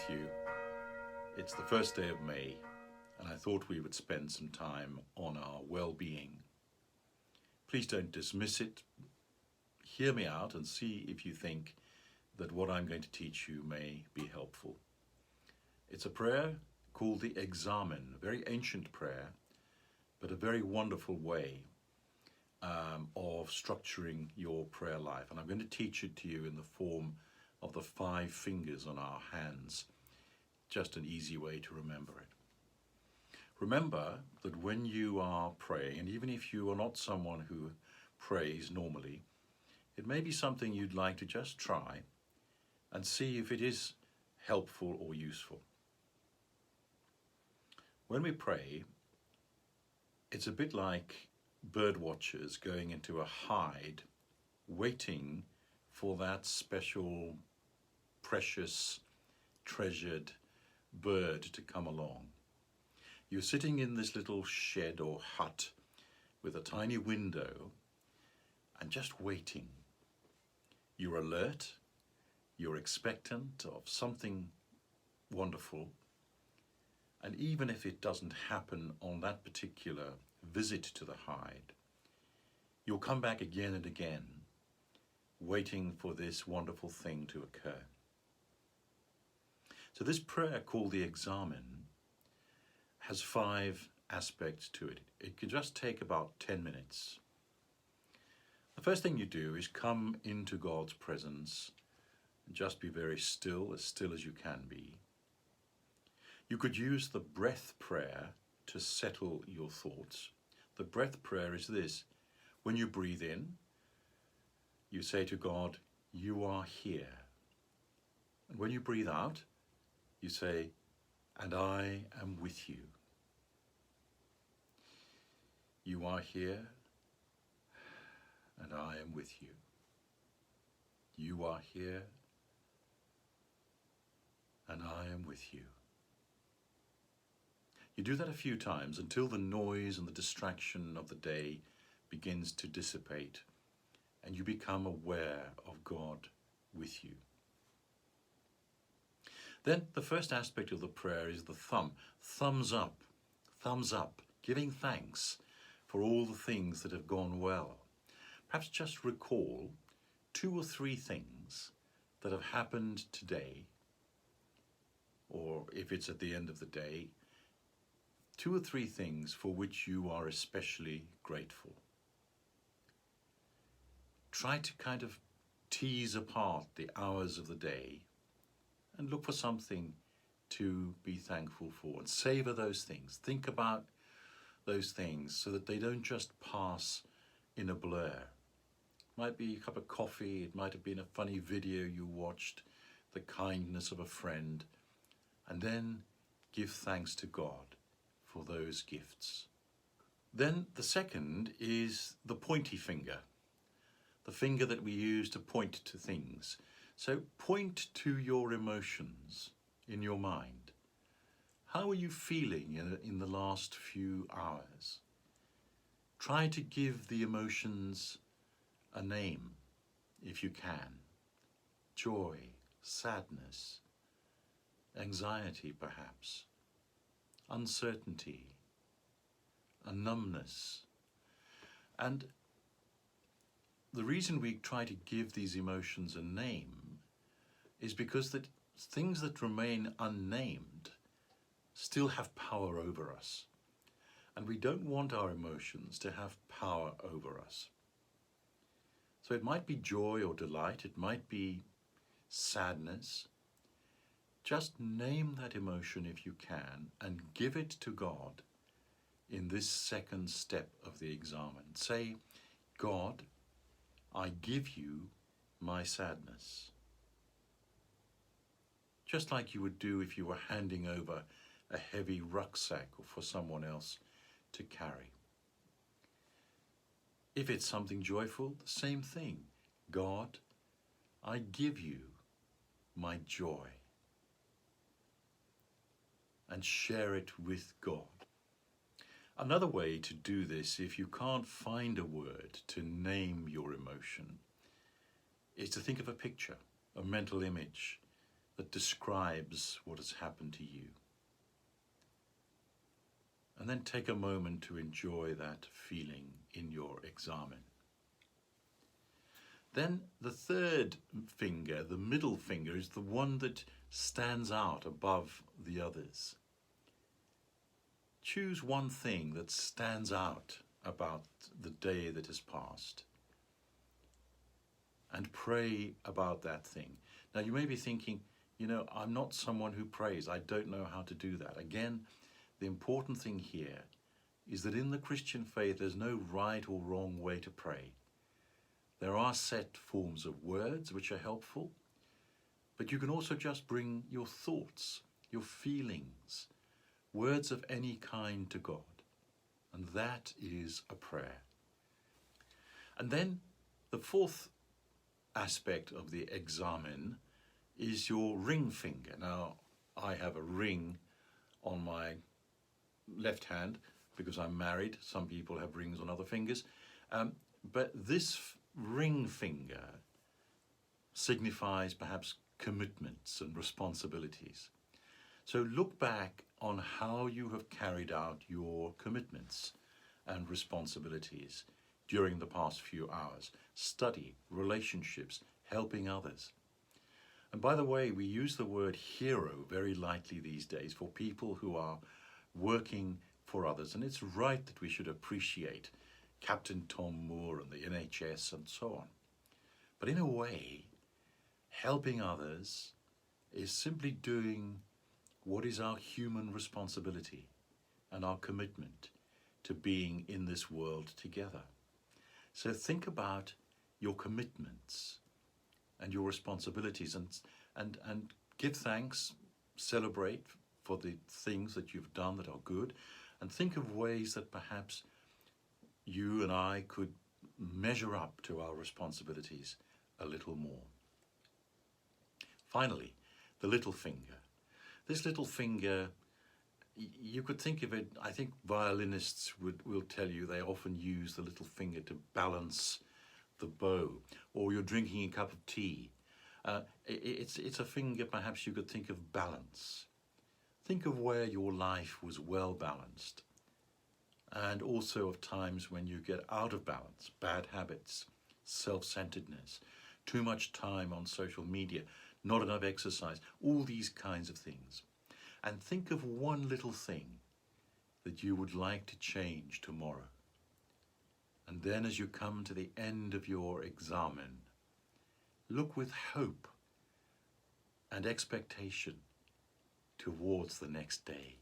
with you. It's the first day of May, and I thought we would spend some time on our well-being. Please don't dismiss it. Hear me out and see if you think that what I'm going to teach you may be helpful. It's a prayer called the Examen, a very ancient prayer, but a very wonderful way of structuring your prayer life. And I'm going to teach it to you in the form of the 5 fingers on our hands. Just an easy way to remember it. Remember that when you are praying, and even if you are not someone who prays normally, it may be something you'd like to just try and see if it is helpful or useful. When we pray, it's a bit like bird watchers going into a hide, waiting for that special, precious, treasured bird to come along. You're sitting in this little shed or hut with a tiny window and just waiting. You're alert, you're expectant of something wonderful, and even if it doesn't happen on that particular visit to the hide, you'll come back again and again, waiting for this wonderful thing to occur. So this prayer called the Examen has 5 aspects to it. It can just take about 10 minutes. The first thing you do is come into God's presence and just be very still as you can be. You could use the breath prayer to settle your thoughts. The breath prayer is this: when you breathe in, you say to God, "You are here." And when you breathe out, you say, "And I am with you." You are here, and I am with you. You are here, and I am with you. You do that a few times until the noise and the distraction of the day begins to dissipate and you become aware of God with you. Then the first aspect of the prayer is the thumbs up, giving thanks for all the things that have gone well. Perhaps just recall 2 or 3 things that have happened today, or if it's at the end of the day, 2 or 3 things for which you are especially grateful. Try to kind of tease apart the hours of the day and look for something to be thankful for and savor those things. Think about those things so that they don't just pass in a blur. It might be a cup of coffee, it might have been a funny video you watched, the kindness of a friend, and then give thanks to God for those gifts. Then the second is the pointy finger, the finger that we use to point to things. So point to your emotions in your mind. How are you feeling in the last few hours? Try to give the emotions a name if you can. Joy, sadness, anxiety perhaps, uncertainty, a numbness. And the reason we try to give these emotions a name is because that things that remain unnamed still have power over us. And we don't want our emotions to have power over us. So it might be joy or delight, it might be sadness. Just name that emotion if you can and give it to God in this second step of the Examen. Say, "God, I give you my sadness." Just like you would do if you were handing over a heavy rucksack for someone else to carry. If it's something joyful, the same thing. "God, I give you my joy." And share it with God. Another way to do this, if you can't find a word to name your emotion, is to think of a picture, a mental image that describes what has happened to you. And then take a moment to enjoy that feeling in your examen. Then the third finger, the middle finger, is the one that stands out above the others. Choose one thing that stands out about the day that has passed and pray about that thing. Now you may be thinking, I'm not someone who prays. I don't know how to do that. Again, the important thing here is that in the Christian faith, there's no right or wrong way to pray. There are set forms of words which are helpful, but you can also just bring your thoughts, your feelings, words of any kind to God. And that is a prayer. And then the fourth aspect of the examen is your ring finger. Now, I have a ring on my left hand because I'm married. Some people have rings on other fingers. But this ring finger signifies perhaps commitments and responsibilities. So look back on how you have carried out your commitments and responsibilities during the past few hours. Study, relationships, helping others. And by the way, we use the word hero very lightly these days for people who are working for others. And it's right that we should appreciate Captain Tom Moore and the NHS and so on. But in a way, helping others is simply doing what is our human responsibility and our commitment to being in this world together. So think about your commitments and your responsibilities and give thanks, celebrate for the things that you've done that are good, and think of ways that perhaps you and I could measure up to our responsibilities a little more. Finally, the little finger. This little finger, you could think of it, I think violinists will tell you they often use the little finger to balance the bow, or you're drinking a cup of tea. It's a finger perhaps you could think of balance. Think of where your life was well balanced, and also of times when you get out of balance, bad habits, self-centeredness, too much time on social media, not enough exercise, all these kinds of things. And think of one little thing that you would like to change tomorrow. And then as you come to the end of your examen, look with hope and expectation towards the next day.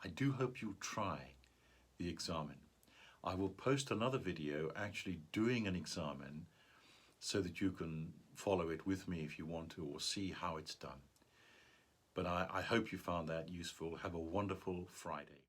I do hope you try the examen. I will post another video actually doing an examen so that you can follow it with me if you want to, or see how it's done. But I hope you found that useful. Have a wonderful Friday.